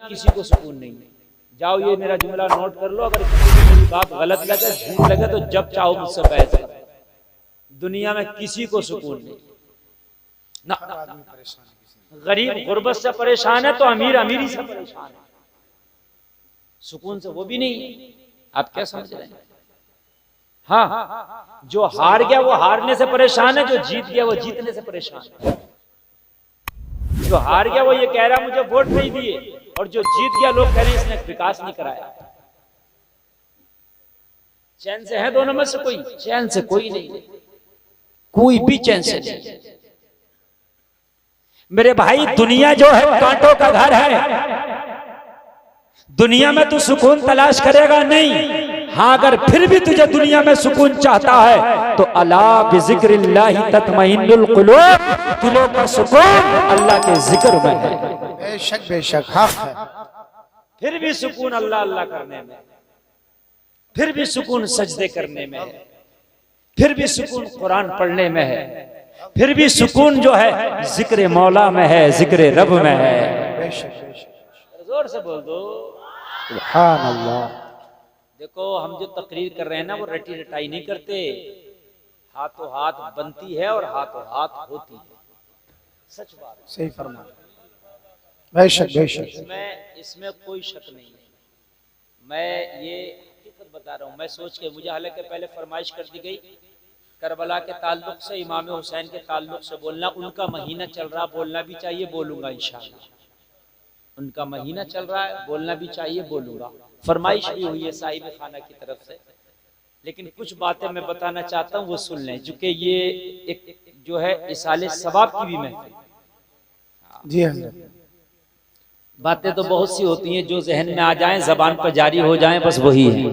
किसी को सुकून नहीं है। जाओ ये मेरा जुमला नोट कर लो, अगर किसी को मेरी बात गलत लगे, झूठ लगे तो जब चाहो मुझसे बहस करो। दुनिया में किसी को सुकून नहीं ना। गरीब गुर्बत से परेशान है तो अमीर अमीरी से परेशान है, सुकून से वो भी नहीं। आप क्या समझ रहे हैं? हाँ, जो हार गया वो हारने से परेशान है, जो जीत गया वो जीतने से परेशान है। जो हार गया वो ये कह रहा मुझे वोट नहीं दिए, और जो जीत गया लोग कह रहे हैं इसने विकास नहीं कराया। चैन से है दोनों में से कोई? चैन से कोई नहीं, कोई भी चैन से नहीं। मेरे भाई दुनिया जो है कांटों का घर है। दुनिया में तू सुकून तलाश करेगा नहीं। हाँ, अगर फिर भी तुझे दुनिया में सुकून चाहता है तो अला बिज़िक्रिल्लाहि तत्मइन्नुल क़ुलूब, दिलों का सुकून अल्लाह के जिक्र में है। बेशक बेशक हक है। फिर भी सुकून अल्लाह अल्लाह करने में, फिर भी सुकून सजदे करने में है, फिर भी सुकून कुरान पढ़ने में है, फिर भी सुकून जो है जिक्र मौला में है, जिक्र रब में है। बेशक बेशक। जोर से बोल दो सुभान अल्लाह। देखो, हम जो तकरीर कर रहे हैं ना वो रटी रटाई नहीं करते, हाथों हाथ बनती है और हाथों हाथ होती है। सच बात है, सही फरमा। बेशक बेशक। इसमें कोई शक नहीं है। मैं ये हकीकत बता रहा हूँ। मैं सोच के, मुझे हालांकि पहले फरमाइश कर दी गई करबला के ताल्लुक से, इमाम हुसैन के ताल्लुक से बोलना, उनका महीना चल रहा, बोलना भी चाहिए, बोलूंगा इंशाअल्लाह। उनका महीना चल रहा है, बोलना भी चाहिए, बोलूंगा। फरमाइश भी हुई है साहिब खाना की तरफ से, लेकिन कुछ बातें मैं बताना चाहता हूँ, वो सुन लें, क्योंकि ये एक जो है इसाले सवाब की भी महफिल। जी हज़रत। बातें तो बहुत सी होती हैं जो जहन में आ जाएं, जबान पर जारी हो जाएं, बस वही है।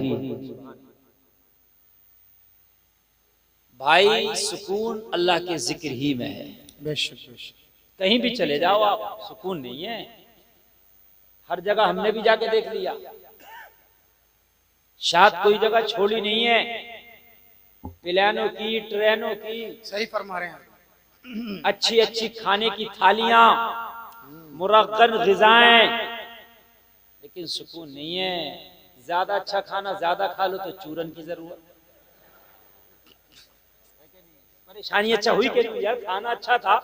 भाई सुकून अल्लाह के जिक्र ही में है। बेशक बेशक। कहीं भी चले जाओ आप, सुकून नहीं है। हर जगह हमने भी जाके देख लिया, शायद कोई जगह छोड़ी नहीं है, प्लेनों की, ट्रेनों की, सही फरमा रहे हैं। अच्छी अच्छी खाने की थालियां, मुरक्कन गिज़ाएं, लेकिन सुकून नहीं है। ज्यादा अच्छा खाना ज्यादा खा लो तो चूरन की जरूरत। परेशानी अच्छा हुई कि नहीं यार, खाना अच्छा था।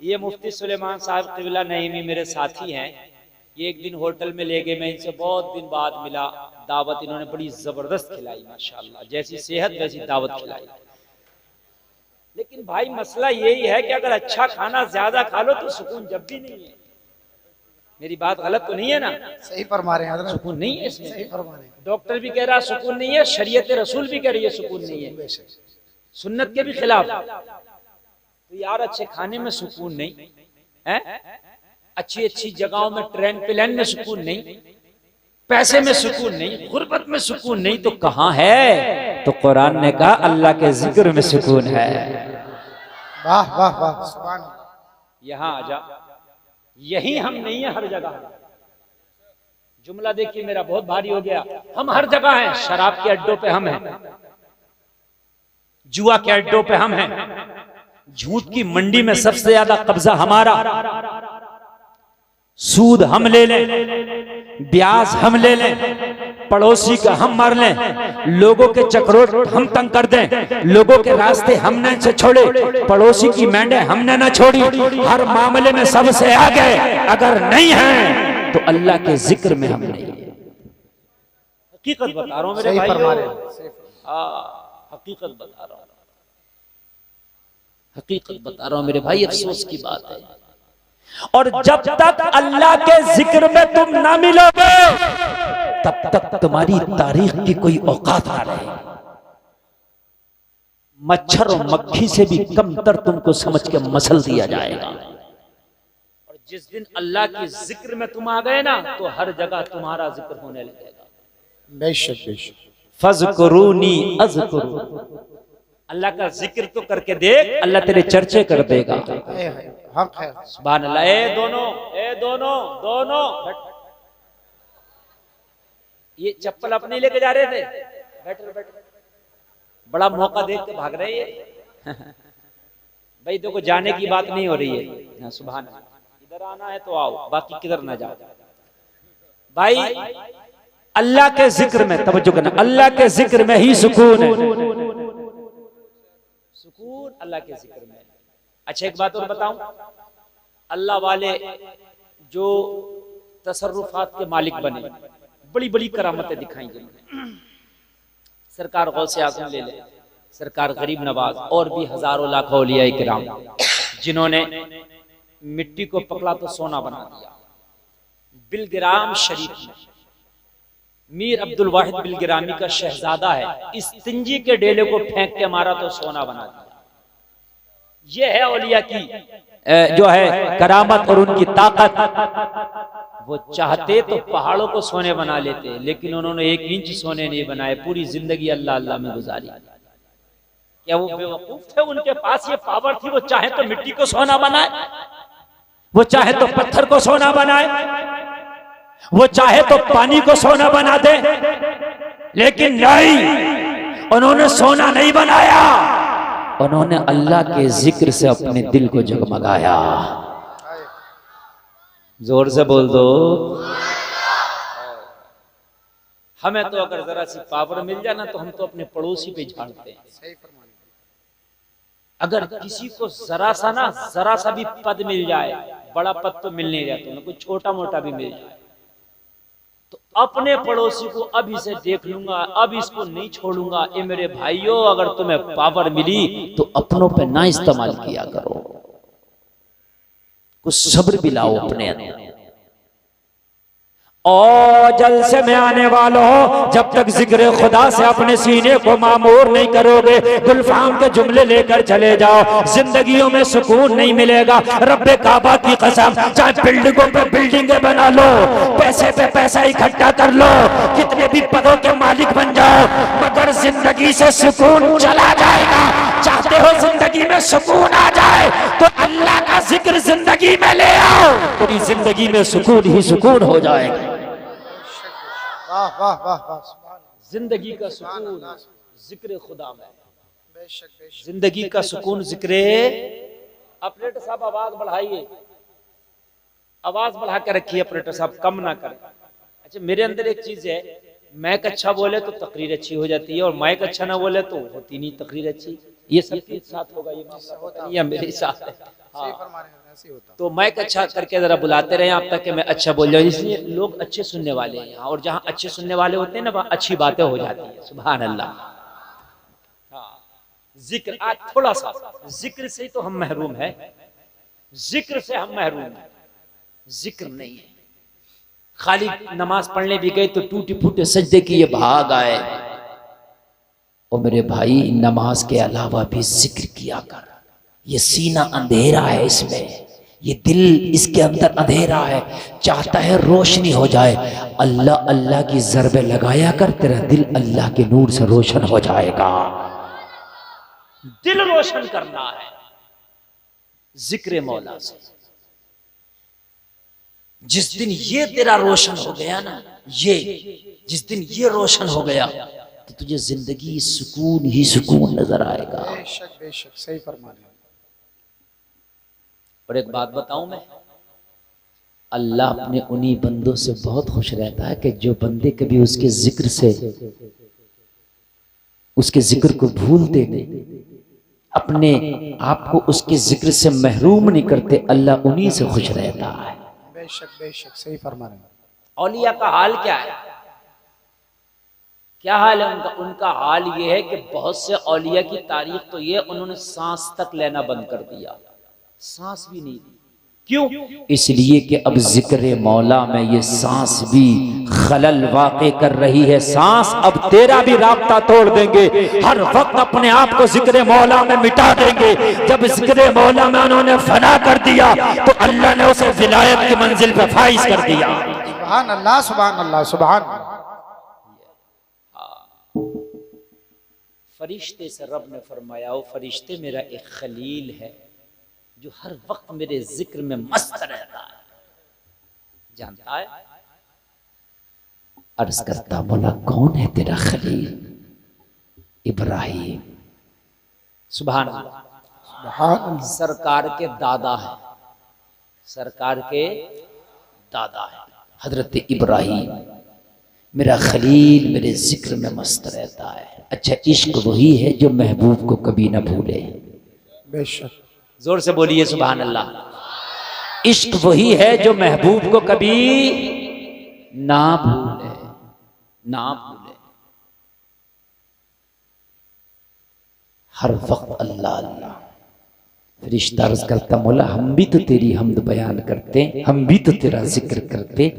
ये मुफ्ती सुलेमान साहब क़िबला नईमी मेरे साथी हैं, ये एक दिन होटल में ले गए, मैं इनसे बहुत दिन बाद मिला। दावत इन्होंने बड़ी जबरदस्त खिलाई, माशाल्लाह, जैसी सेहत वैसी दावत खिलाई। लेकिन भाई मसला यही है कि अगर अच्छा खाना ज्यादा खा लो तो सुकून जब भी नहीं है। मेरी बात गलत तो नहीं है ना? सही फरमा रहे हैं। सुकून नहीं है इसमें। सही फरमा रहे हैं। डॉक्टर भी कह रहा सुकून नहीं है, शरीयत रसूल भी कह रही है सुकून नहीं है, सुन्नत के भी खिलाफ। तो यार अच्छे खाने में सुकून नहीं है, अच्छी अच्छी जगहों में, ट्रेन प्लेन में सुकून नहीं, पैसे में सुकून नहीं, गुर्बत में सुकून नहीं, तो कहां है? तो कुरान ने कहा अल्लाह के जिक्र में सुकून है। वाह वाह वाह, सुभान अल्लाह। यहां आ जा, यही हम नहीं है, हर जगह। जुमला देखिए मेरा बहुत भारी हो गया। हम हर जगह हैं। शराब के अड्डों पे हम हैं, जुआ के अड्डों पे हम हैं, झूठ की मंडी में सबसे ज्यादा कब्जा हमारा, सूद हम ले लें, ब्याज हम ले लें, पड़ोसी का हम मार लें, लोगों के चक्रोट हम तंग कर दें, लोगों के रास्ते हमने से छोड़े, पड़ोसी की मेंढे हमने ना छोड़ी, हर मामले में सबसे आगे अगर नहीं है तो अल्लाह के जिक्र में हम नहीं है। हकीकत बता रहा हूं मेरे भाई, हकीकत बता रहा हूं, हकीकत बता रहा हूं मेरे भाई। अफसोस की बात है, और जब तक अल्लाह के जिक्र में तुम ना मिलोगे तब तक तुम्हारी तारीख की कोई औकात ना रहे। मच्छर और मक्खी से भी कमतर तुमको समझ के मसल दिया जाएगा। और जिस दिन अल्लाह की जिक्र में तुम आ गए ना तो हर जगह तुम्हारा जिक्र होने लगेगा। बेशक बेशक। फज़कुरूनी अज़कुरू, अल्लाह का जिक्र तो करके देख, अल्लाह तेरे चर्चे कर देगा। हक है। सुभान अल्लाह। ए दोनों ये चप्पल अपने लेके जा रहे थे, बैठ बड़ा मौका देख के भाग रहे हैं। भाई देखो जाने की बात नहीं हो रही है। सुभान अल्लाह। इधर आना है तो आओ, बाकी किधर ना जाओ। भाई अल्लाह के जिक्र में तवज्जो करना, अल्लाह के जिक्र में ही सुकून है, सुकून अल्लाह के जिक्र में। अच्छा एक बात और बताऊं, अल्लाह वाले जो तसर्रुफात के मालिक बने, बड़ी बड़ी करामतें दिखाई जिन्होंने, सरकार गौसे आज़म ले ले, सरकार गरीब नवाज और भी हजारों लाखों औलिया किराम जिन्होंने मिट्टी को पकड़ा तो सोना बना दिया। बिलगिराम शरीफ में मीर अब्दुल वाहिद बिलगिरामी का शहजादा है, इस्तिंजी के डेले को फेंक के मारा तो सोना बना दिया। ये है औलिया की जो है करामत और उनकी ताकत। वो चाहते तो पहाड़ों को सोने बना लेते, लेकिन उन्होंने 1 इंच सोने नहीं बनाए, पूरी जिंदगी अल्लाह अल्लाह में गुजारी। क्या वो बेवकूफ थे? उनके पास ये पावर थी, वो चाहे तो मिट्टी को सोना बनाए, वो चाहे तो पत्थर को सोना बनाए, वो चाहे तो पानी को सोना बना दे, लेकिन नहीं, उन्होंने सोना नहीं बनाया, उन्होंने अल्लाह के जिक्र से अपने दिल को जगमगाया। जोर से बोल दो। हमें तो अगर जरा सी पावर मिल जाए ना तो हम तो अपने पड़ोसी पे झाड़ते हैं। अगर किसी को जरा सा भी पद मिल जाए, बड़ा पद तो मिल नहीं जाता, कोई छोटा मोटा भी मिल जाए तो अपने पड़ोसी को अब इसे देख लूंगा, अब इसको नहीं छोड़ूंगा। ए मेरे भाइयों, अगर तुम्हें पावर मिली तो अपनों पे ना इस्तेमाल किया करो, कुछ सब्र भी लाओ अपने अंदर। और जलसे में आने वालों, जब तक जिक्र खुदा से अपने सीने को मामूर नहीं करोगे, गुलफाम के जुमले लेकर चले जाओ, जिंदगियों में सुकून नहीं मिलेगा। रब्बे काबा की कसम, चाहे बिल्डिंगों पे बिल्डिंगें बना लो, पैसे पे पैसा इकट्ठा कर लो, कितने भी पदों के मालिक बन जाओ, मगर जिंदगी से सुकून चला जाएगा। चाहते हो जिंदगी में सुकून आ जाए तो अल्लाह का जिक्र जिंदगी में ले आओ, पूरी जिंदगी में सुकून ही सुकून हो जाएगा। वाह वाह वाह वाह, जिंदगी का सुकून जिक्र खुदा में, बेशक बेशक। जिंदगी का सुकून जिक्र। ऑपरेटर साहब आवाज बढ़ाइए, आवाज बढ़ा के रखिए ऑपरेटर साहब, कम ना करें। अच्छा मेरे अंदर एक चीज है, मैक अच्छा बोले तो तकरीर अच्छी हो जाती है, और माइक अच्छा ना बोले तो होती नहीं तकरीर अच्छी। ये सबके साथ होगा, ये मेरे साथ है। हाँ। तो माइक अच्छा करके जरा बुलाते रहे आप तक कि मैं अच्छा बोल जाऊं, इसलिए लोग अच्छे सुनने वाले हैं यहाँ, और जहाँ अच्छे सुनने वाले होते हैं ना वहाँ अच्छी बातें हो जाती है। सुभान अल्लाह। हाँ, जिक्र आज थोड़ा सा जिक्र से तो हम महरूम है, जिक्र से हम महरूम है, जिक्र नहीं है। खाली नमाज पढ़ने भी गए तो टूटे फूटे सजदे की ये भाग आए। और मेरे भाई, नमाज के अलावा भी जिक्र किया कर। ये सीना अंधेरा है, इसमें ये दिल इसके अंदर अंधेरा है, चाहता है रोशनी हो जाए। अल्लाह अल्लाह की ज़रबे लगाया कर, तेरा दिल अल्लाह के नूर से रोशन हो जाएगा। दिल रोशन करना है जिक्र मौला से। जिस दिन ये तेरा रोशन हो गया ना, ये जिस दिन ये रोशन हो गया तो तुझे जिंदगी सुकून ही सुकून नजर आएगा। बेशक बेशक, सही फरमा रहे हैं। और एक बात बताऊं मैं, अल्लाह अपने उन्हीं बंदों से बहुत खुश रहता है कि जो बंदे कभी उसके जिक्र से, उसके जिक्र को भूलते नहीं, अपने आप को उसके जिक्र से महरूम नहीं करते, अल्लाह उन्हीं से खुश रहता है। बेशक बेशक, सही फरमा रहे हैं। औलिया का हाल क्या है? क्या हाल है उनका? उनका हाल ये है कि बहुत से औलिया की तारीख तो ये, उन्होंने सांस तक लेना बंद कर दिया, सांस भी नहीं दी। क्यों? इसलिए कि अब जिक्र मौला में ये सांस भी खलल वाक़े कर रही है। सांस अब तेरा भी राब्ता तोड़ देंगे, हर वक्त अपने आप को जिक्र मौला में मिटा देंगे। जब जिक्र मौला में उन्होंने फना कर दिया तो अल्लाह ने उसे विलायत की मंजिल पे फाइज कर दिया। सुभान अल्लाह सुभान अल्लाह सुभान। फरिश्ते से रब ने फरमाया, वो फरिश्ते मेरा एक खलील है जो हर वक्त मेरे जिक्र में मस्त रहता है। जानता है? अर्ज करता, बोला कौन है तेरा खलील? इब्राहिम। सुभान अल्लाह। सरकार के दादा है, सरकार के दादा है। हजरत इब्राहीम मेरा खलील मेरे जिक्र में मस्त रहता है। अच्छा, इश्क वही है जो महबूब को कभी ना भूले। बेशक, जोर से बोलिए सुभान अल्लाह। इश्क वही है जो महबूब को कभी ना भूले, ना भूले। हर वक्त अल्लाह अल्लाह। फरिश्ता अर्ज करता, मौला हम भी तो तेरी हम्द बयान करते, हम भी तो तेरा जिक्र करते,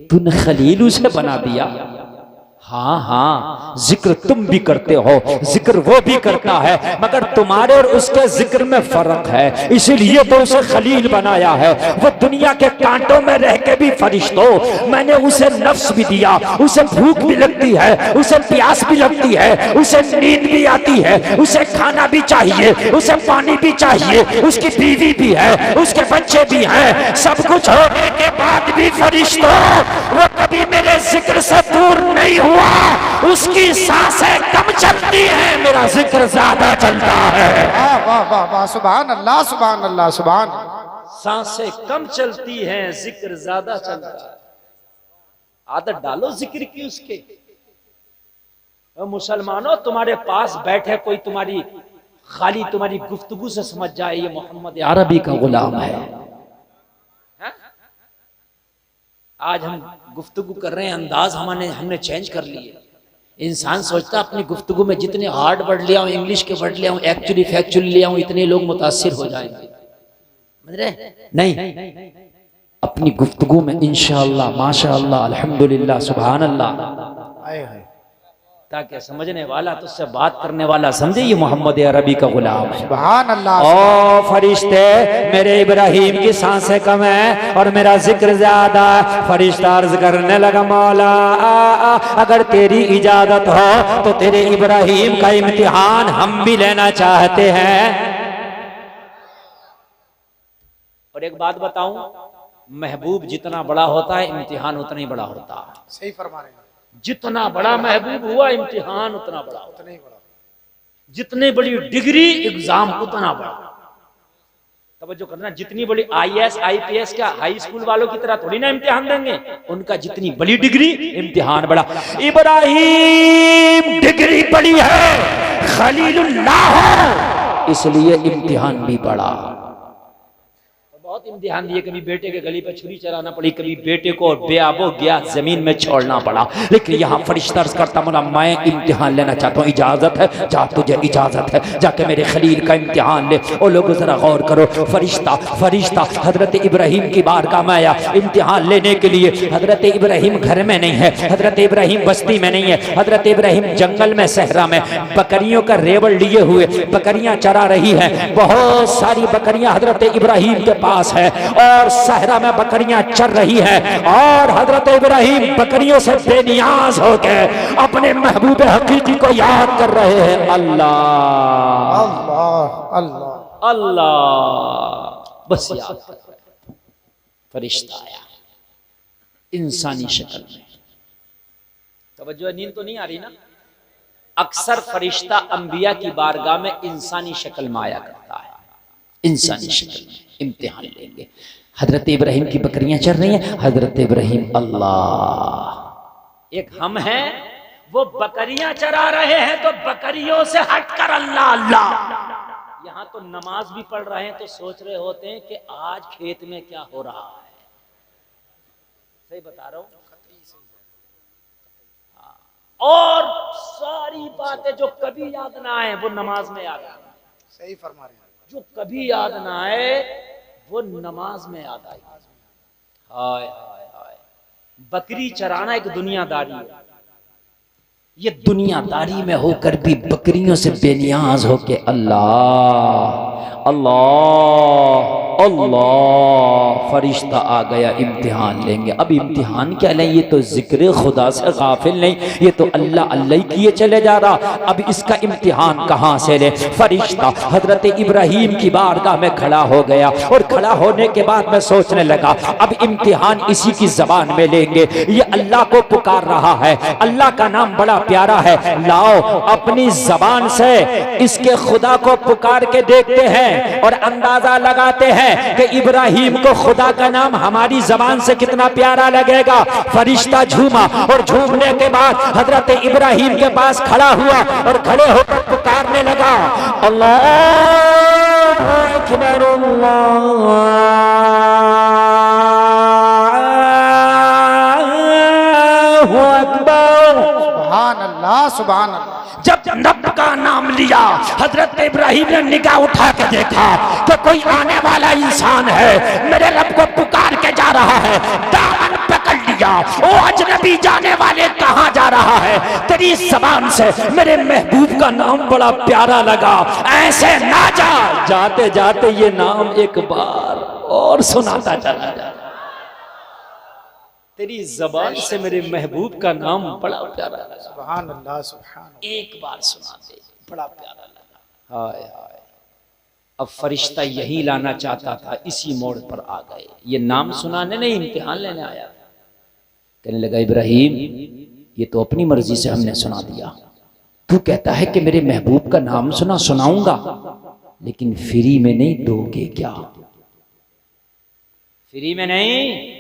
तूने खलील उसे बना दिया। हाँ हाँ, जिक्र तुम भी करते हो, जिक्र वो भी करता है, मगर तुम्हारे और उसके जिक्र में फर्क है, इसीलिए तो उसे खलील बनाया है। वो दुनिया के कांटों में रह के भी फरिश्तों, मैंने उसे नफ्स भी दिया, उसे भूख भी लगती है, उसे प्यास भी लगती है, उसे नींद भी आती है, उसे खाना भी चाहिए, उसे पानी भी चाहिए, उसकी बीवी भी है, उसके बच्चे भी हैं, सब कुछ होने के बाद भी फरिश्तों वो कभी मेरे जिक्र से दूर नहीं हुआ। उसकी सांसें कम चलती हैं, मेरा जिक्र ज्यादा चलता है। वाह वाह वाह वाह, सुभान अल्लाह सुभान अल्लाह सुभान। सांसें कम चलती हैं, जिक्र ज्यादा चलता है। आदत डालो जिक्र की उसके। मुसलमानों, तुम्हारे पास बैठे कोई तुम्हारी खाली तुम्हारी गुफ्तगू से समझ जाए ये मोहम्मद अरबी का गुलाम है। आज हम गुफ्तगू कर रहे हैं, अंदाज हमने चेंज कर लिए। इंसान सोचता अपनी गुफ्तगू में जितने हार्ड वर्ड ले आऊं, इंग्लिश के वर्ड ले आऊं, एक्चुअली फैक्चुअली ले आऊं, इतने लोग मुतासिर हो जाएंगे। समझ रहे? नहीं, अपनी गुफ्तगू में इंशाअल्लाह माशाअल्लाह अल्हम्दुलिल्लाह सुभान अल्लाह आए हैं, ताकि समझने वाला तो उससे बात करने वाला समझे ये मोहम्मद अरबी का गुलाम है। सुभान अल्लाह। ओ फरिश्ते, मेरे इब्राहीम की सांसें कम है और मेरा जिक्र ज्यादा। फरिश्ता अर्ज करने लगा, मौला अगर तेरी इजाजत हो तो तेरे इब्राहीम का इम्तिहान हम भी लेना चाहते हैं। और एक बात बताऊं, महबूब जितना बड़ा होता है इम्तिहान उतना ही बड़ा होता है। सही फरमा रहे हैं, जितना बड़ा महबूब हुआ इम्तिहान उतना बड़ा होता उतना ही बड़ा। है। जितनी बड़ी डिग्री एग्जाम उतना बड़ा। तवज्जो करना, जितनी बड़ी IAS IPS क्या हाई स्कूल वालों की तरह थोड़ी ना इम्तिहान देंगे, उनका जितनी बड़ी डिग्री इम्तिहान बड़ा। इब्राहीम डिग्री बड़ी है, खलीलुल्लाह है, इसलिए इम्तिहान भी बड़ा। बहुत इम्तिहान दिए, कभी बेटे के गली पे छुरी चलाना पड़ी, कभी बेटे को बेआबो गया जमीन में छोड़ना पड़ा, लेकिन यहाँ फरिश्ता अर्ज करता, मौला मैं इम्तिहान लेना चाहता हूँ, इजाजत है? जा, तुझे इजाजत है, जाके मेरे खलील का इम्तिहान ले। ओ लोगों जरा गौर करो, फरिश्ता हजरत इब्राहीम की बारगाह में आया इम्तिहान लेने के लिए। हजरत इब्राहीम घर में नहीं है, हजरत इब्राहीम बस्ती में नहीं है, हजरत इब्राहीम जंगल में सहरा में बकरियों का रेवड़ लिए हुए बकरियां चरा रही है। बहुत सारी बकरियां हजरत इब्राहीम के पास है और सहरा में बकरियां चर रही हैं और हजरत इब्राहीम बकरियों से बेनियाज होकर अपने महबूब हकीकी को याद कर रहे हैं। अल्लाह अल्लाह अल्लाह अल्लाह, बस याद कर रहे हैं। फरिश्ता आया इंसानी शक्ल में। तवज्जो, नींद तो नहीं आ रही ना? अक्सर फरिश्ता अंबिया की बारगाह में इंसानी शक्ल में आया करता है, इंसानी शक्ल में इम्तिहान लेंगे। हजरत इब्राहीम की बकरियां चल रही हैं, हजरत इब्राहीम अल्लाह, एक हम हैं वो बकरियां चरा रहे हैं तो बकरियों से हटकर अल्लाह अल्लाह। यहां तो नमाज भी पढ़ रहे हैं तो सोच रहे होते हैं कि आज खेत में क्या हो रहा है। सही बता रहा हूं। और सारी बातें जो कभी याद ना आए वो नमाज में याद आए। सही फरमा रहे हैं, जो कभी याद ना आए वो नमाज में याद आई। हाय हाय हाय, बकरी चराना एक दुनियादारी है। ये दुनियादारी में होकर भी बकरियों से बेनियाज होके अल्लाह अल्लाह अल्लाह, फरिश्ता आ गया इम्तिहान लेंगे। अब इम्तिहान क्या लें, ये तो जिक्र खुदा से गाफिल नहीं, ये तो अल्लाह अल्लाह किए चले जा रहा। अब इसका इम्तिहान कहाँ से ले? फरिश्ता हजरत इब्राहीम की बारगाह में खड़ा हो गया और खड़ा होने के बाद मैं सोचने लगा अब इम्तिहान इसी की जबान में लेंगे। ये अल्लाह को पुकार रहा है, अल्लाह का नाम बड़ा प्यारा है, लाओ अपनी जबान से इसके खुदा को पुकार के देखते हैं और अंदाजा लगाते हैं है कि इब्राहिम को खुदा का नाम हमारी जबान से कितना प्यारा लगेगा। फरिश्ता झूमा और झूमने के बाद हजरत इब्राहिम के पास खड़ा हुआ और खड़े होकर पुकारने लगा, अल्लाहु अकबर, अल्लाहु अकबर। सुभान अल्लाह, सुभान अल्लाह। जब रब का नाम लिया, हजरत इब्राहिम ने निगाह उठा के देखा कि कोई आने वाला इंसान है, मेरे रब को पुकार के जा रहा है। दामन पकड़ लिया, ओ अजनबी जाने वाले कहाँ जा रहा है? तेरी जबान से मेरे महबूब का नाम बड़ा प्यारा लगा, ऐसे ना जा। जाते जाते ये नाम एक बार और सुनाता चला जा, तेरी जबान से मेरे महबूब का नाम बड़ा प्यारा लगा। सुभान अल्लाह, सुभान। एक बार सुना दे, बड़ा प्यारा लगा। हाय हाय। अब फरिश्ता यही लाना चाहता था, इसी मोड़ पर आ गए। ये नाम सुनाने नहीं, इम्तिहान लेने आया। कहने लगा, इब्राहिम ये तो अपनी मर्जी से हमने सुना दिया, तू कहता है कि मेरे महबूब का नाम सुनाऊंगा, लेकिन फ्री में नहीं दोगे क्या? फ्री में नहीं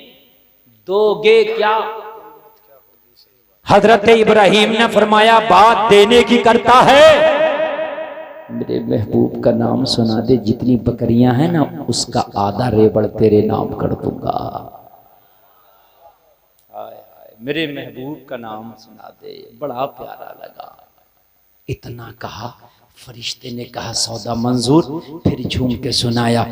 दोगे क्या? हजरत इब्राहिम ने फरमाया, बात देने की करता है, मेरे महबूब का नाम सुना दे। जितनी बकरियां हैं ना, उसका आधा रेबड़ तेरे नाम कर दूंगा। हाय हाय, मेरे महबूब का नाम सुना दे, बड़ा प्यारा लगा। इतना कहा, फरिश्ते ने कहा सौदा मंजूर। फिर झूम के सुनाया,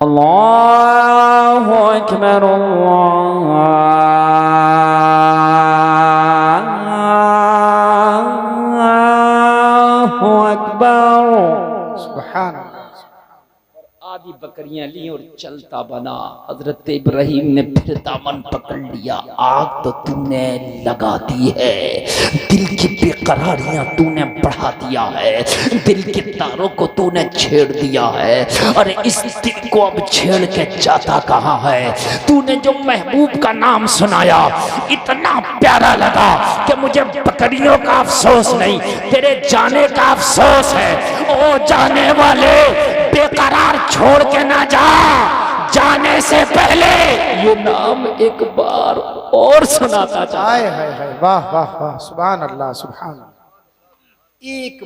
अल्लाहु अकबर, अल्लाहु अकबर। सुभान। आधी बकरियां ली और चलता बना। हजरत इब्राहिम ने फिर दामन पकड़ लिया। आग तो तूने लगा दी है, दिल की बेकरारियां तूने बढ़ा दिया है, दिल के तारों को तूने छेड़ दिया है। और इस दिल को अब छेड़ के जाता कहाँ है? तूने जो महबूब का नाम सुनाया इतना प्यारा लगा कि मुझे बकरियों का अफसोस नहीं, तेरे जाने का अफसोस है। ओ जाने वाले, बेकरार छोड़ के ना जा, जाने से पहले ये नाम एक बार और सुनाता जा। हाय हाय हाय, वाह वाह वाह, सुभान अल्लाह, सुभान। एक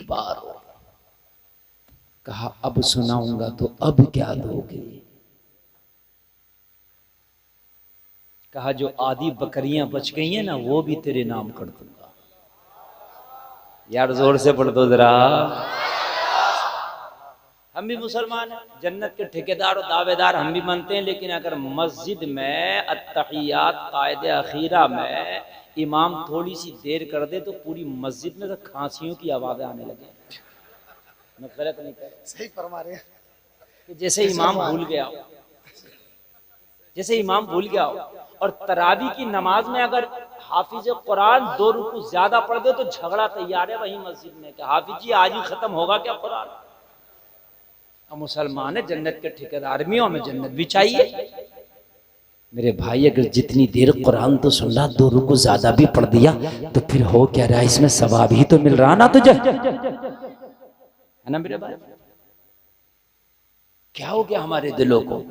बार कहा, अब सुनाऊंगा तो अब क्या दोगे? कहा, जो आधी बकरियां बच गई हैं ना, वो भी तेरे नाम कर दूंगा। यार जोर से पढ़ दो जरा। हम भी मुसलमान हैं, जन्नत के ठेकेदार और दावेदार हम भी मानते हैं, लेकिन अगर मस्जिद में अत्तहियात कायदे अखीरा में इमाम थोड़ी सी देर कर दे तो पूरी मस्जिद में तो खांसियों की आवाज़ें आने लगे। मैं गलत नहीं कह रहा? सही फरमा रहे हैं कि जैसे इमाम भूल गया हो, जैसे इमाम भूल गया हो। और तरावी की नमाज में अगर हाफिज कुरान 2 रुकू ज्यादा पढ़ दे तो झगड़ा तैयार है वही मस्जिद में कि हाफिज जी आज ही खत्म होगा क्या कुरान? अब मुसलमान है, जन्नत के ठेकेदार भी, हमें जन्नत भी चाहिए। मेरे भाई, अगर जितनी देर कुरान तो सुन रहा, 2 रुकू ज्यादा भी पढ़ दिया तो फिर हो क्या रहा? इसमें सवाब ही तो मिल रहा ना तुझे, है ना मेरे भाई? क्या हो गया हमारे दिलों को?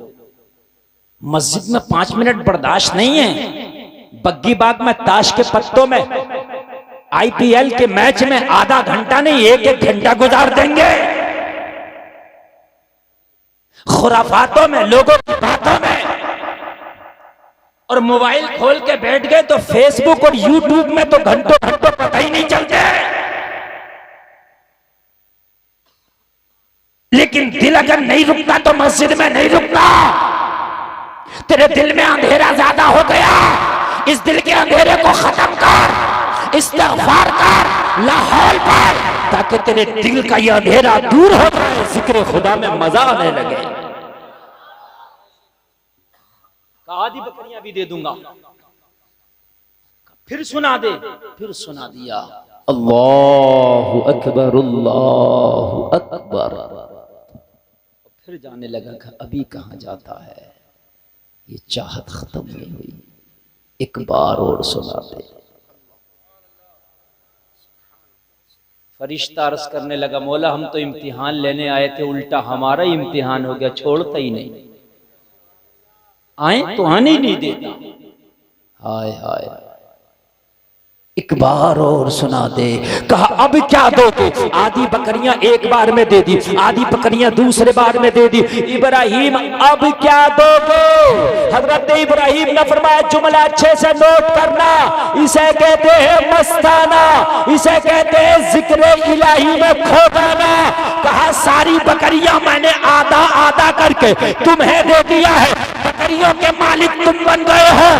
मस्जिद में 5 मिनट बर्दाश्त नहीं है। बग्गी बाग में ताश के पत्तों में, आईपीएल के मैच में आधा घंटा नहीं 1-1 घंटा गुजार देंगे। खुराफातों में, लोगों की बातों में, और मोबाइल खोल के बैठ गए तो फेसबुक और यूट्यूब में तो घंटों घंटों पता ही नहीं चलते। लेकिन दिल अगर नहीं रुकता तो मस्जिद में नहीं रुकता। तेरे दिल में अंधेरा ज्यादा हो गया, इस दिल के अंधेरे को खत्म कर, इस्तिग़फ़ार कर लाहौल पर, ताकि तेरे दिल का ये अंधेरा दूर हो जाए, जिक्र खुदा में मजा आने लगे। आधी बकरियां भी दे दूंगा। फिर सुना दे, फिर सुना दिया, अल्लाहु अकबर, अल्लाहु अकबर। फिर जाने लगा कि अभी कहां जाता है, ये चाहत खत्म नहीं हुई, एक बार और सुना दे। फरिश्ता अर्ज करने लगा, मौला हम तो इम्तिहान लेने आए थे, उल्टा हमारा ही इम्तिहान हो गया, छोड़ता ही नहीं, आए तो आने ही नहीं देता। हाय हाय, एक बार और सुना दे। कहा अब क्या दोगे? आधी बकरियां एक बार में दे दी, आधी बकरियां दूसरे बार में दे दी। इब्राहिम अब क्या दोगे? हजरत इब्राहिम ने फरमाया, जुमला अच्छे से नोट करना, इसे कहते हैं मस्ताना, इसे कहते हैं जिक्र इलाही में खो जाना। कहा सारी बकरियां मैंने आधा आधा करके तुम्हें दे दिया है, बकरियों के मालिक तुम बन गए हो।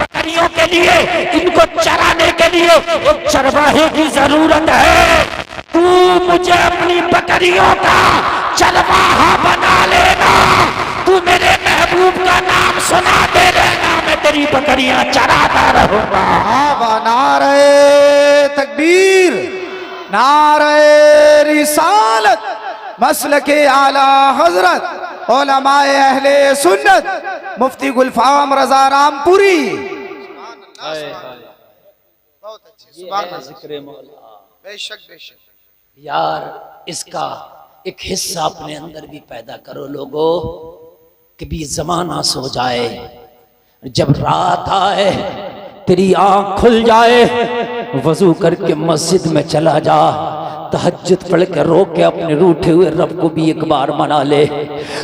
बकरियों के लिए, इनको चराने के लिए एक चरवाहे की जरूरत है। तू मुझे अपनी बकरियों का चरवाहा बना लेना, तू मेरे महबूब का नाम सुना दे रहना, मैं तेरी बकरियां चराता रहूंगा। नारे तकबीर, नारे रिसालत, मसलके आला हजरत उलमाए अहले सुन्नत मुफ्ती गुलफाम रजा रामपुरी। बहुत अच्छे, सुभान अल्लाह, जिक्र मौला। बेशक बेशक। यार इसका एक हिस्सा अपने अंदर भी पैदा करो लोगों, कभी जमाना सो जाए, जब रात आए तेरी आंख खुल जाए, वजू करके मस्जिद में चला जा, तहज्जुद पढ़ के रो के अपने रूठे हुए रब को भी एक बार मना ले।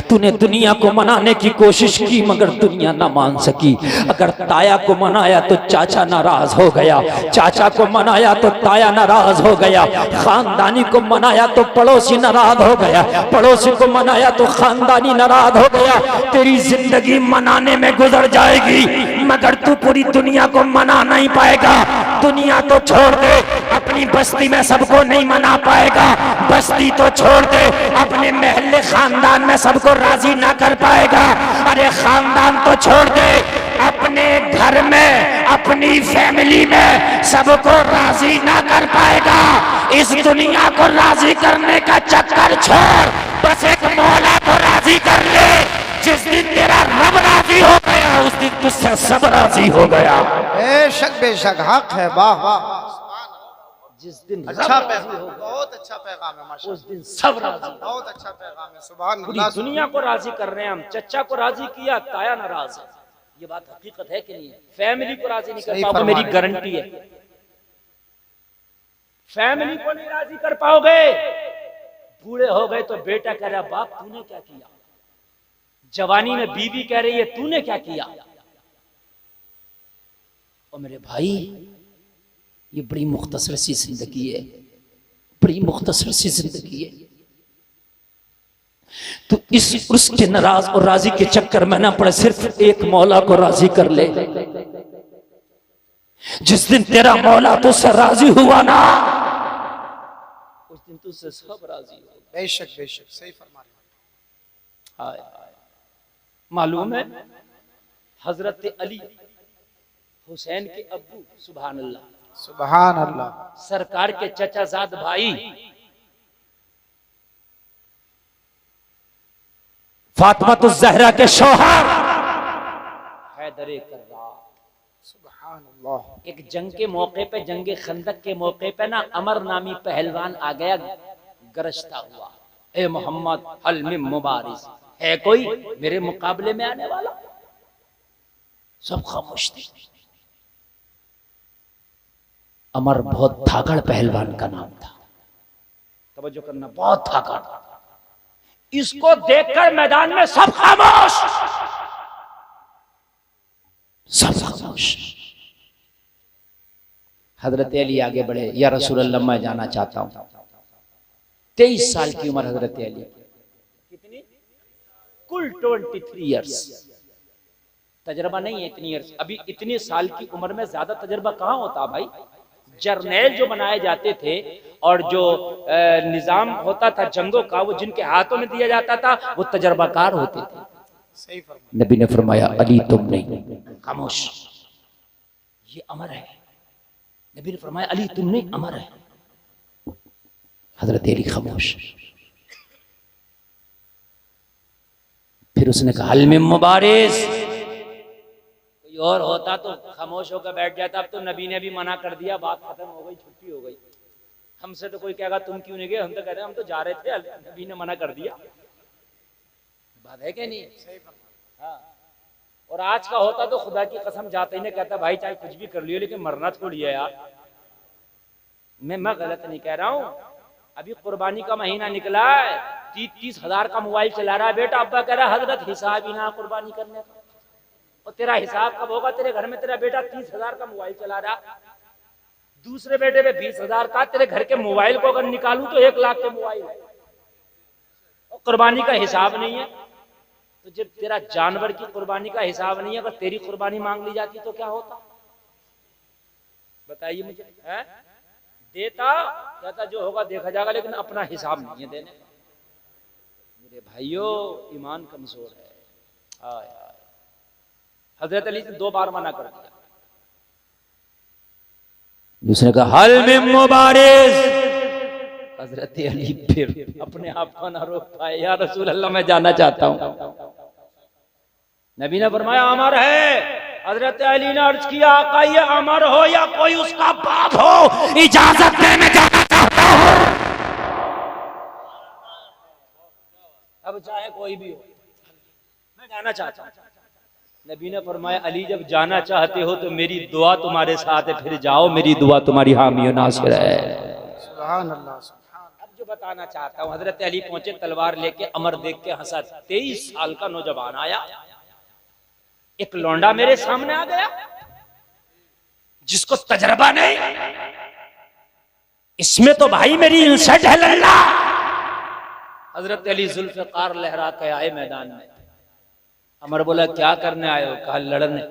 तूने दुनिया को मनाने की कोशिश की मगर दुनिया ना मान सकी। अगर ताया को मनाया तो चाचा नाराज हो गया, चाचा को मनाया तो ताया नाराज हो गया, खानदानी को मनाया तो पड़ोसी नाराज हो गया, पड़ोसी को मनाया तो खानदानी नाराज हो गया। तेरी जिंदगी मनाने में गुजर जाएगी मगर तू पूरी दुनिया को मना नहीं पाएगा। दुनिया तो छोड़ दे, अपनी बस्ती में सबको नहीं मना पाएगा, बस्ती तो छोड़ दे, अपने महल्ले खानदान में सबको राजी ना कर पाएगा। अरे खानदान तो छोड़ दे, अपने घर में, अपनी फैमिली में सबको राजी ना कर पाएगा। इस दुनिया को राजी करने का चक्कर छोड़, बस एक मौला को राजी कर ले। जिस दिन तेरा रब राजी हो गया उस दिन तुझसे सब राजी हो गया। बेशक बेशक, हक है। वाह वाह, जिस दिन अच्छा पैगाम, बहुत अच्छा पैगाम है माशाअल्लाह, उस दिन सब राजी। बहुत अच्छा पैगाम है। सुभान पूरी अल्लाह। दुनिया को राजी कर रहे हैं हम। चचा को राजी किया, ताया नाराज है। ये बात हकीकत है कि नहीं है? फैमिली को राजी नहीं कर सही पाओगे, फरमा मेरी रहे। गारंटी है। फैमिली को नहीं राजी कर पाओगे, बूढ़े हो गए तो बेटा कह रहा बाप तूने क्या किया, जवानी में बीवी कह रही है तूने क्या किया। और मेरे भाई ये बड़ी मुख्तसर सी जिंदगी है, बड़ी मुख्तसर सी जिंदगी है। तो इस उसके नाराज और राजी के चक्कर में ना पड़े, सिर्फ एक मौला को राजी कर ले। जिस दिन तेरा मौला तुझसे राजी हुआ ना, उस दिन तुझसे सब राजी हो। बेशक बेशक, सही फरमा रहे। हाय हाय, मालूम है हजरत अली हुसैन के अब्बू, सुभान अल्लाह, सुभान अल्लाह, सरकार के चचाजाद भाई फातिमा तो जहरा के शौहर हैदर कर्रार। सुभान अल्लाह। एक जंग के मौके पे, जंग खंदक के मौके पे ना, अमर नामी पहलवान आ गया गरजता हुआ, ए मोहम्मद हल में मुबारिज है कोई मेरे मुकाबले में आने वाला? सब खामोश थे। अमर बहुत थागड़ पहलवान का नाम था, तवज्जो करना, बहुत थागड़। इसको देखकर मैदान में सब खामोश, सब खामोश। हजरत अली आगे बढ़े, या रसूल अल्लाह मैं जाना चाहता हूं। 23 साल की उम्र हजरत अली, कितनी? कुल 23 इयर्स। तजर्बा नहीं है इतनी इयर्स, अभी इतने साल की उम्र में ज्यादा तजर्बा कहां होता भाई। जर्नैल जो बनाए जाते थे और जो निजाम होता था जंगों का, वो जिनके हाथों में दिया जाता था वो तजर्बाकार होते थे। सही फरमा। नबी ने फरमाया अली तुम नहीं, खामोश, ये अमर है। नबी ने फरमाया अली तुम नहीं, अमर है। हजरत अली खामोश। फिर उसने कहा हल में मुबारिज। कोई और होता तो खामोश होकर बैठ जाता, अब तो नबी ने भी मना कर दिया, बात खत्म हो गई, छुट्टी हो गई। हमसे तो कोई कहेगा तुम क्यों नहीं गए, हम तो कह रहे हैं हम तो जा रहे थे, नबी ने मना कर दिया। बात है कि नहीं? हाँ। और आज का होता तो खुदा की कसम जाते ही नहीं कहता भाई चाहे कुछ भी कर लियो लेकिन मरना थोड़ी है यार। मैं गलत नहीं कह रहा हूँ। अभी कुर्बानी का महीना निकला है, 30 हजार का मोबाइल चला रहा है बेटा, अब्बा कह रहा है हजरत हिसाब ही ना कुर्बानी करने का। और तेरा हिसाब कब होगा? तेरे घर में तेरा बेटा 30 हजार का मोबाइल चला रहा, दूसरे बेटे पे 20 हजार का। तेरे घर के मोबाइल को अगर निकालूं तो 1 लाख के मोबाइल है, और कुर्बानी का हिसाब नहीं है। तो जब तेरा जानवर की कुर्बानी का हिसाब नहीं है, अगर तेरी कुर्बानी मांग ली जाती तो क्या होता? बताइए मुझे। है देता कहता जो होगा देखा जाएगा, लेकिन अपना हिसाब नहीं है देने। मेरे भाइयों ईमान कमजोर है। आय आय। हजरत अली ने 2 बार मना कर दिया। दूसरे का हल में मुबारिज। हजरत अली फिर अपने आप को ना रोक पाए, या रसूल अल्लाह मैं जाना चाहता हूँ। नबी ने फरमाया अमर है। हजरत अली ने अर्ज किया आका ये अमर हो या कोई उसका बाप हो, इजाजत दे मैं जाना चाहता हूँ। अब चाहे कोई भी हो मैं जाना चाहता हूँ। नबी ने फरमाया अली जब जाना चाहते हो तो मेरी दुआ तुम्हारे साथ है, फिर जाओ, मेरी दुआ तुम्हारी हामी नासिर है। सुभान अल्लाह। अब जो बताना चाहता हूँ, हजरत अली पहुंचे तलवार लेके, अमर देख के हंसा। 23 साल का नौजवान आया, एक लौंडा मेरे सामने आ गया जिसको तजर्बा नहीं, इसमें तो भाई मेरी इंसल्ट है लल्ला। हजरत अली जुल्फ़िकार लहरा के आए मैदान में। अमर बोला क्या करने आए हो? कहा लड़ने।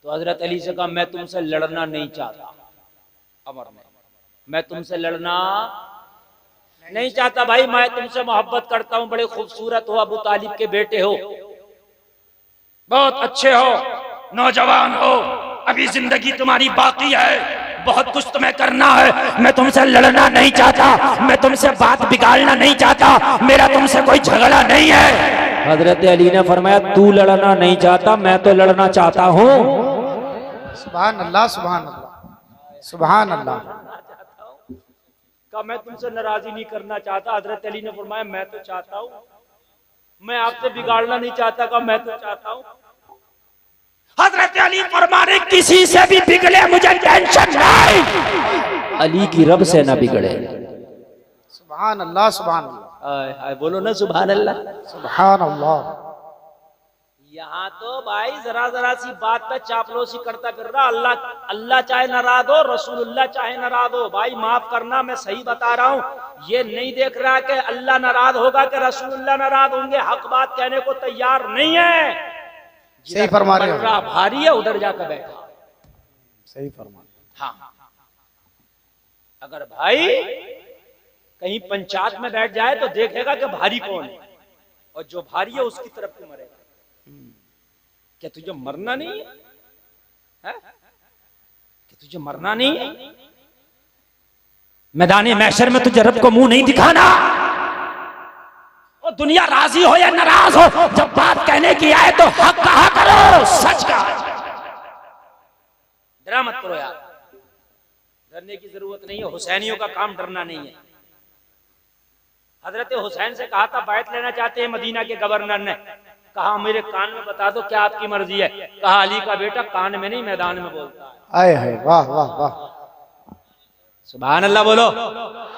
तो हजरत अली से कहा मैं तुमसे लड़ना नहीं चाहता। अमर ने मैं तुमसे लड़ना नहीं चाहता भाई, मैं तुमसे मोहब्बत करता हूं, बड़े खूबसूरत हो, अबू तालिब के बेटे हो, बहुत अच्छे हो, नौजवान हो, अभी जिंदगी तुम्हारी बाकी है, बहुत कुछ तुम्हें करना है। मैं तुमसे लड़ना नहीं चाहता, मैं तुमसे बात बिगाड़ना नहीं चाहता, मेरा तुमसे कोई झगड़ा नहीं है। हजरत अली ने फरमाया तू लड़ना नहीं चाहता, मैं तो लड़ना चाहता हूँ। सुभान अल्लाह सुभान अल्लाह सुभान अल्लाह। कहा मैं तुमसे नाराजी नहीं करना चाहता। हजरत अली ने फरमाया मैं तो चाहता हूँ, मैं आपसे बिगाड़ना नहीं चाहता। कहा मैं तो चाहता हूँ। हजरत अली फरमाने किसी से भी बिगड़े मुझे टेंशन नहीं, अली की रब से ना बिगड़े। सुभान अल्लाह सुभान अल्लाह। बोलो ना सुभान अल्लाह सुभान अल्लाह। यहाँ तो भाई जरा जरा सी बात पे चापलूसी करता फिर रहा। अल्लाह अल्लाह चाहे नाराज हो, रसूलुल्लाह चाहे नाराज हो, भाई माफ करना मैं सही बता रहा हूँ, ये नहीं देख रहा कि अल्लाह नाराज होगा कि रसूलुल्लाह नाराज होंगे। हक बात कहने को तैयार नहीं है। सही फरमा रहे हो। भारी है उधर जाकर बैठा। सही फरमा। हाँ अगर भाई कहीं पंचायत में बैठ जाए तो देखेगा कि भारी कौन है, और जो भारी है उसकी तरफ तू मरेगा। क्या तुझे मरना नहीं है? क्या तुझे मरना नहीं है? मैदान महशर में तुझे रब को मुंह नहीं दिखाना। और दुनिया राजी हो या नाराज हो, जब बात कहने की आए तो हक कहा करो, सच कहा। डरा मत करो यार, डरने की जरूरत नहीं है। हुसैनियों का काम डरना नहीं है। हजरत हुसैन से कहा था बैत लेना चाहते हैं मदीना के गवर्नर ने। कहा मेरे कान में बता दो क्या आपकी मर्जी है। कहा अली का बेटा कान में नहीं मैदान में बोलता है। आए है वाह वाह वाह। सुभान अल्लाह बोलो।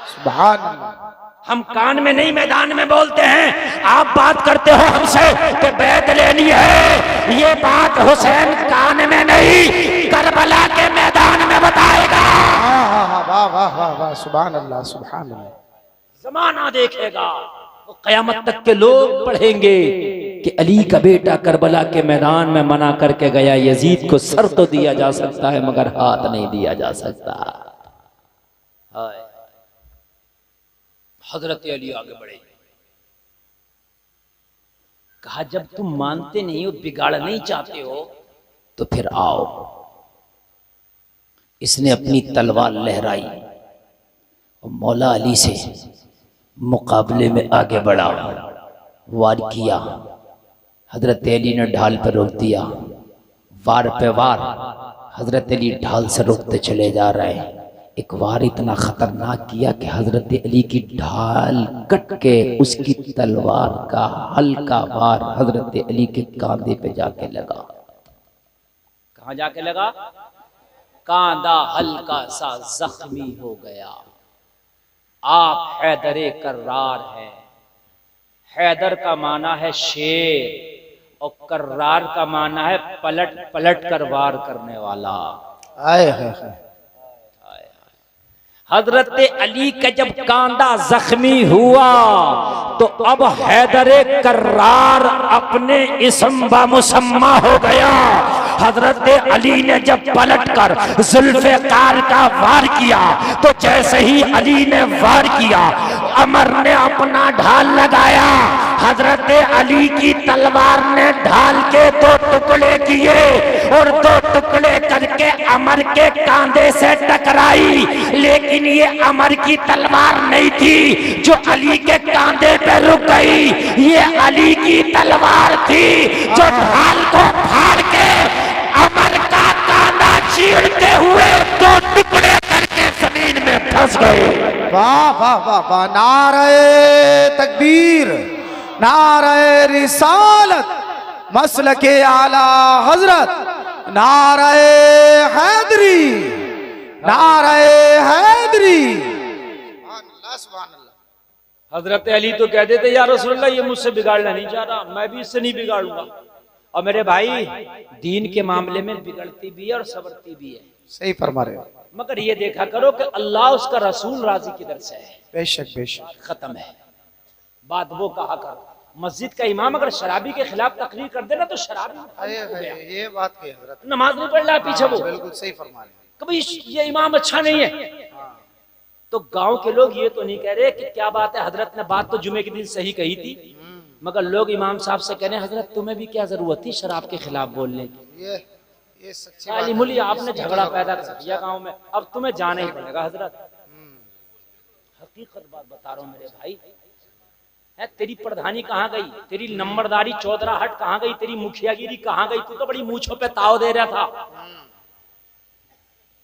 सुभान अल्लाह। हम कान में नहीं मैदान में बोलते हैं। आप बात करते हो हमसे कि बैत लेनी है, ये बात हुसैन कान में नहीं करबला के मैदान में बताएगा। वाह वाह वाह वाह। सुभान अल्लाह सुभान अल्लाह। जमाना देखेगा, वो कयामत तक के लोग पढ़ेंगे कि अली का बेटा करबला के मैदान में मना करके गया, यजीद को सर तो दिया जा सकता है मगर हाथ नहीं दिया जा सकता। हजरत अली आगे बढ़े, कहा जब तुम मानते नहीं हो, बिगाड़ नहीं चाहते हो, तो फिर आओ। इसने अपनी तलवार लहराई और मौला अली से मुकाबले में आगे बढ़ा, वार किया। हजरत अली ने ढाल पर रोक दिया, वार पे वार। हजरत अली ढाल से रोकते चले जा रहे हैं। एक वार इतना खतरनाक किया कि हजरत अली की ढाल कट के उसकी तलवार का हल्का वार हजरत अली के कांधे पे जाके लगा। कहाँ जाके लगा? कांधा हल्का सा जख्मी हो गया। आप हैदरे कर्रार है। हैदर का माना है शेर और कर्रार का माना है पलट पलट कर वार करने वाला। आए है हजरत अली का जब कांधा जख्मी हुआ तो अब हैदरे कर्रार अपने इस्म बा मुसम्मा हो गया। हजरत अली ने जब पलटकर जुल्फ़िकार का वार किया तो जैसे ही अली ने वार किया, अमर ने अपना ढाल लगाया। हजरत अली की तलवार ने ढाल के 2 टुकड़े किए और 2 टुकड़े करके अमर के कांधे से टकराई। लेकिन ये अमर की तलवार नहीं थी जो अली के कांधे पे रुक गई, ये अली की तलवार थी जो ढाल को फाड़ के अमर का कांधा चीरते हुए 2 टुकड़े करके जमीन में फंस गए। वाह वाह वाह वाह, नारे तकबीर, नारे रिसालत, मसलके आला हजरत, नारे हैदरी, नारे हैदरी। हजरत अली तो कह देते या रसूलल्लाह ये मुझसे बिगाड़ना नहीं चाह रहा, मैं भी इससे नहीं बिगाड़ूंगा। और मेरे भाई दीन के मामले में बिगड़ती भी है और सवरती भी है। सही फरमा रहे हो। मगर ये देखा करो कि अल्लाह उसका रसूल राजी किधर से है। बेशक बेशक। खत्म है बात। वो कहा करो मस्जिद का इमाम अगर शराबी के खिलाफ तकरीर कर देना तो शराबी ये बात कही हजरत, नमाज नहीं पढ़ रहा पीछे वो, बिल्कुल सही फरमा रहे हो। कभी ये इमाम अच्छा नहीं है। तो गांव के लोग ये तो नहीं कह रहे कि क्या बात है, हजरत ने बात तो जुमे के दिन सही कही थी, मगर लोग इमाम साहब से कह रहे हैं हजरत तुम्हें भी क्या जरूरत थी शराब के खिलाफ बोलने की। ये सच्ची बात है। मुली आपने झगड़ा पैदा कर दिया गांव में, अब तुम्हें जाना ही पड़ेगा। हजरत हकीकत बात बता रहा हूँ मेरे भाई, है तेरी प्रधानी कहाँ गई, तेरी नंबरदारी चौधराहट कहाँ गई, तेरी मुखियागिरी कहाँ गई? तू तो बड़ी मूंछों पे ताव दे रहा था।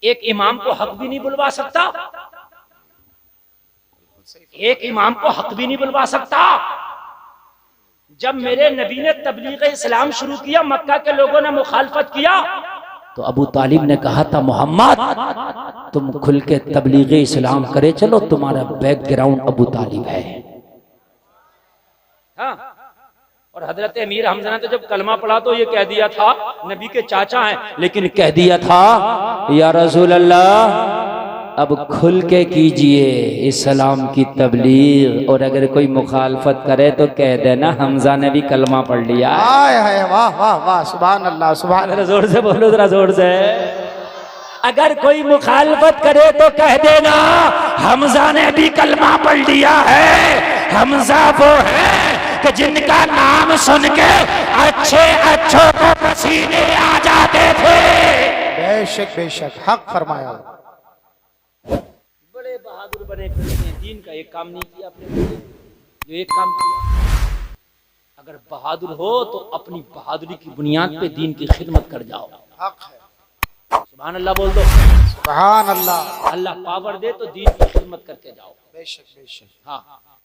एक इमाम को हक भी नहीं बुलवा सकता, एक इमाम को हक भी नहीं बुलवा सकता। जब मेरे नबी ने तबलीग इस्लाम शुरू किया, मक्का के लोगों ने मुखालफत किया, तो अबू तालिब ने कहा था मोहम्मद तुम खुल के तबलीग इस्लाम करे चलो, तुम्हारा बैकग्राउंड अबू तालिब है। हाँ। और हजरत अमीर हमजा ने तो जब कलमा पढ़ा तो ये कह दिया था नबी के चाचा हैं, लेकिन कह दिया था या रसूल अल्लाह अब खुल के कीजिए इस्लाम की तबलीग, और अगर कोई मुखालफत करे तो कह देना हमजा ने भी कलमा पढ़ लिया। वाह वाह वाह, सुभान अल्लाह सुभान अल्लाह। जोर से बोलो जरा, जोर से। अगर कोई मुखालफत करे तो कह देना हमजा ने भी कलमा पढ़ लिया है। हमजा वो है कि जिनका नाम सुन के अच्छे अच्छों को पसीने आ जाते थे। बेशक बेशक, हक फरमाया। बड़े बहादुर बने फिरते हैं, दीन का एक काम नहीं किया आपने, जो एक काम किया। अगर बहादुर हो तो अपनी बहादुरी की बुनियाद पे दीन की खिदमत कर जाओ। हक है। सुभान अल्लाह बोल दो। सुभान अल्लाह। अल्लाह पावर दे तो दीन की खिदमत करके जाओ। बेशक बेशक। हाँ